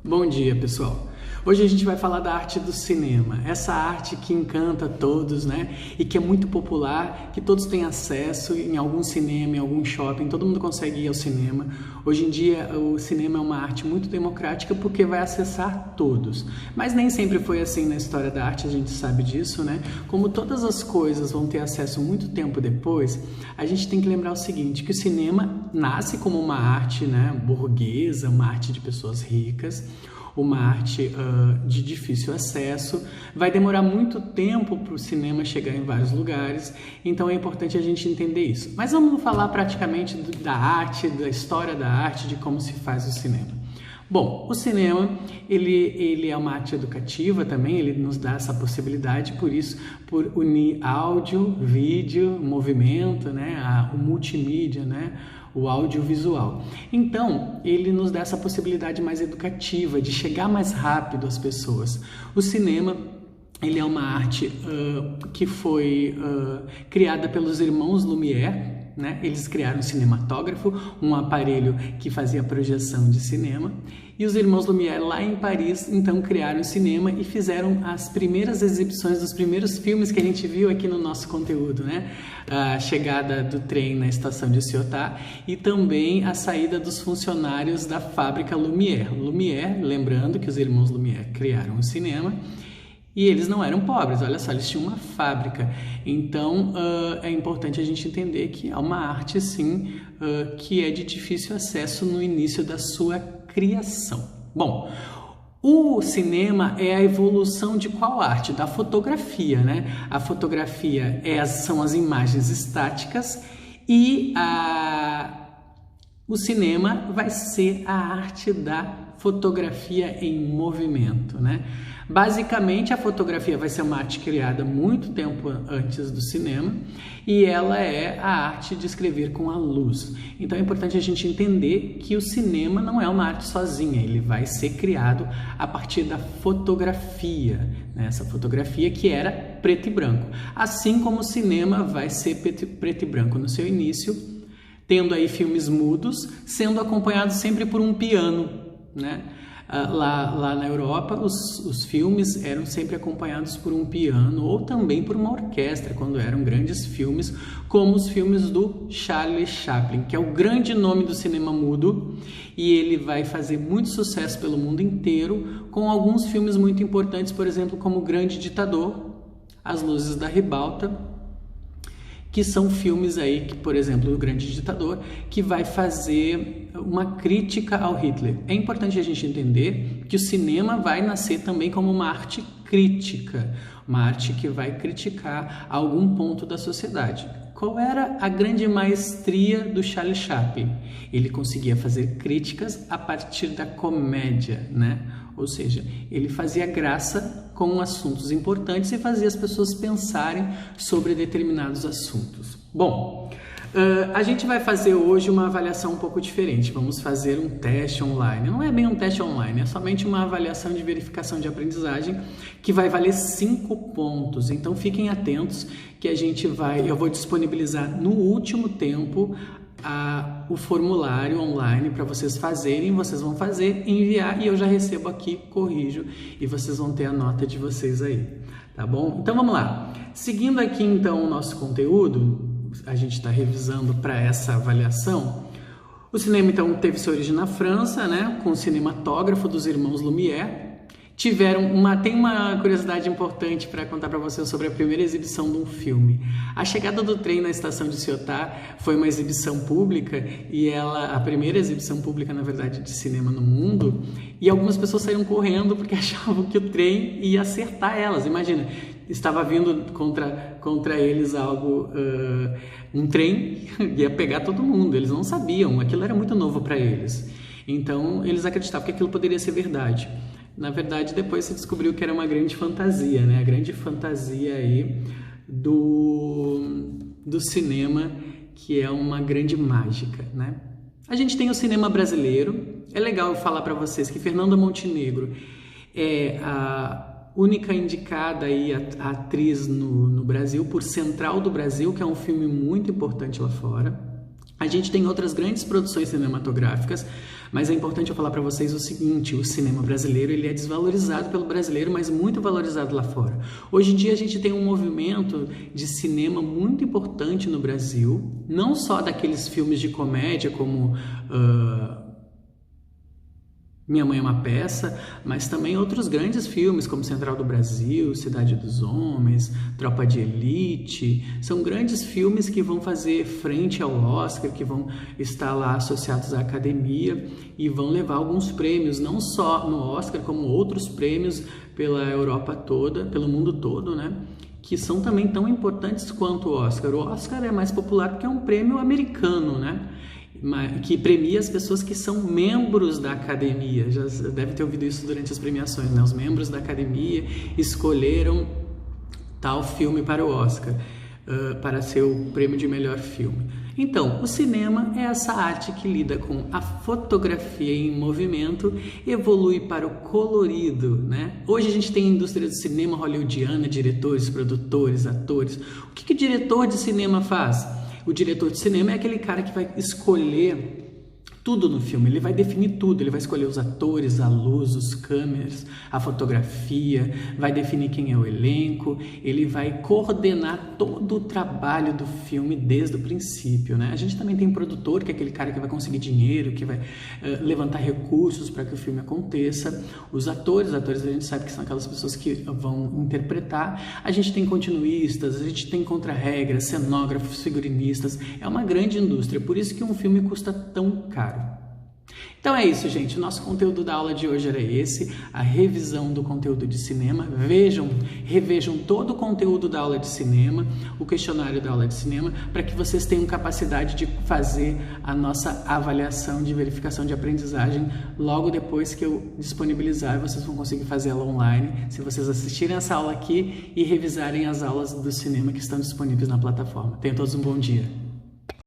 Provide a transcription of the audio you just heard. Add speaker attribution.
Speaker 1: Bom dia, pessoal. Hoje a gente vai falar da arte do cinema, essa arte que encanta todos, né? E que é muito popular, que todos têm acesso em algum cinema, em algum shopping, todo mundo consegue ir ao cinema. Hoje em dia o cinema é uma arte muito democrática porque vai acessar todos. Mas nem sempre foi assim na história da arte, a gente sabe disso, né? Como todas as coisas vão ter acesso muito tempo depois, a gente tem que lembrar o seguinte, que o cinema nasce como uma arte, né, burguesa, uma arte de pessoas ricas, uma arte de difícil acesso, vai demorar muito tempo para o cinema chegar em vários lugares, então é importante a gente entender isso. Mas vamos falar praticamente da arte, da história da arte, de como se faz o cinema. Bom, o cinema, ele é uma arte educativa também, ele nos dá essa possibilidade, por unir áudio, vídeo, movimento, né, o multimídia, né, o audiovisual. Então, ele nos dá essa possibilidade mais educativa, de chegar mais rápido às pessoas. O cinema, ele é uma arte que foi criada pelos irmãos Lumière, né? Eles criaram um cinematógrafo, um aparelho que fazia projeção de cinema, e os irmãos Lumière lá em Paris então criaram o cinema e fizeram as primeiras exibições dos primeiros filmes que a gente viu aqui no nosso conteúdo, né? A chegada do trem na estação de Ciotat e também a saída dos funcionários da fábrica Lumière. Lumière, lembrando que os irmãos Lumière criaram o cinema, e eles não eram pobres, olha só, eles tinham uma fábrica. Então, é importante a gente entender que é uma arte, sim, que é de difícil acesso no início da sua criação. Bom, o cinema é a evolução de qual arte? Da fotografia, né? A fotografia são as imagens estáticas e o cinema vai ser a arte da fotografia em movimento, né? Basicamente, a fotografia vai ser uma arte criada muito tempo antes do cinema e ela é a arte de escrever com a luz. Então é importante a gente entender que o cinema não é uma arte sozinha, ele vai ser criado a partir da fotografia, né? Essa fotografia que era preto e branco. Assim como o cinema vai ser preto e branco no seu início, tendo aí filmes mudos, sendo acompanhados sempre por um piano, né? Lá na Europa, os filmes eram sempre acompanhados por um piano ou também por uma orquestra, quando eram grandes filmes, como os filmes do Charlie Chaplin, que é o grande nome do cinema mudo, e ele vai fazer muito sucesso pelo mundo inteiro, com alguns filmes muito importantes, por exemplo, como O Grande Ditador, As Luzes da Ribalta, que são filmes aí, que, por exemplo, O Grande Ditador, que vai fazer uma crítica ao Hitler. É importante a gente entender que o cinema vai nascer também como uma arte crítica, uma arte que vai criticar algum ponto da sociedade. Qual era a grande maestria do Charlie Chaplin? Ele conseguia fazer críticas a partir da comédia, né? Ou seja, ele fazia graça com assuntos importantes e fazia as pessoas pensarem sobre determinados assuntos. Bom, a gente vai fazer hoje uma avaliação um pouco diferente. Vamos fazer um teste online. Não é bem um teste online, é somente uma avaliação de verificação de aprendizagem que vai valer 5 pontos. Então fiquem atentos que eu vou disponibilizar no último tempo o formulário online para vocês fazerem, vocês vão fazer, enviar e eu já recebo aqui, corrijo e vocês vão ter a nota de vocês aí, tá bom? Então vamos lá, seguindo aqui então o nosso conteúdo, a gente está revisando para essa avaliação. O cinema então teve sua origem na França, né, com o cinematógrafo dos irmãos Lumière. Tem uma curiosidade importante para contar para vocês sobre a primeira exibição de um filme. A chegada do trem na estação de Ciotat foi uma exibição pública e a primeira exibição pública, na verdade, de cinema no mundo, e algumas pessoas saíram correndo porque achavam que o trem ia acertar elas. Imagina, estava vindo contra eles um trem, ia pegar todo mundo, eles não sabiam, aquilo era muito novo para eles. Então, eles acreditavam que aquilo poderia ser verdade. Na verdade, depois se descobriu que era uma grande fantasia, né? A grande fantasia aí do cinema, que é uma grande mágica, né? A gente tem o cinema brasileiro. É legal eu falar para vocês que Fernanda Montenegro é a única indicada aí, a atriz no Brasil, por Central do Brasil, que é um filme muito importante lá fora. A gente tem outras grandes produções cinematográficas, Mas é importante eu falar para vocês o seguinte: o cinema brasileiro ele é desvalorizado pelo brasileiro, mas muito valorizado lá fora. Hoje em dia a gente tem um movimento de cinema muito importante no Brasil, não só daqueles filmes de comédia como Minha Mãe é uma Peça, mas também outros grandes filmes como Central do Brasil, Cidade dos Homens, Tropa de Elite. São grandes filmes que vão fazer frente ao Oscar, que vão estar lá associados à academia e vão levar alguns prêmios, não só no Oscar, como outros prêmios pela Europa toda, pelo mundo todo, né? Que são também tão importantes quanto o Oscar. O Oscar é mais popular porque é um prêmio americano, né? Que premia as pessoas que são membros da academia. Já deve ter ouvido isso durante as premiações, né? Os membros da academia escolheram tal filme para o Oscar, para ser o prêmio de melhor filme. Então, o cinema é essa arte que lida com a fotografia em movimento, evolui para o colorido, né? Hoje a gente tem a indústria do cinema hollywoodiana, diretores, produtores, atores. O que o diretor de cinema faz? O diretor de cinema é aquele cara que vai escolher tudo no filme, ele vai definir tudo, ele vai escolher os atores, a luz, os câmeras, a fotografia, vai definir quem é o elenco, ele vai coordenar todo o trabalho do filme desde o princípio, né? A gente também tem produtor, que é aquele cara que vai conseguir dinheiro, que vai levantar recursos para que o filme aconteça. Os atores a gente sabe que são aquelas pessoas que vão interpretar. A gente tem continuistas, a gente tem contra-regras, cenógrafos, figurinistas. É uma grande indústria, por isso que um filme custa tão caro. Então é isso, gente. O nosso conteúdo da aula de hoje era esse, a revisão do conteúdo de cinema. Revejam todo o conteúdo da aula de cinema, o questionário da aula de cinema, para que vocês tenham capacidade de fazer a nossa avaliação de verificação de aprendizagem logo depois que eu disponibilizar. Vocês vão conseguir fazer ela online, se vocês assistirem essa aula aqui e revisarem as aulas do cinema que estão disponíveis na plataforma. Tenham todos um bom dia.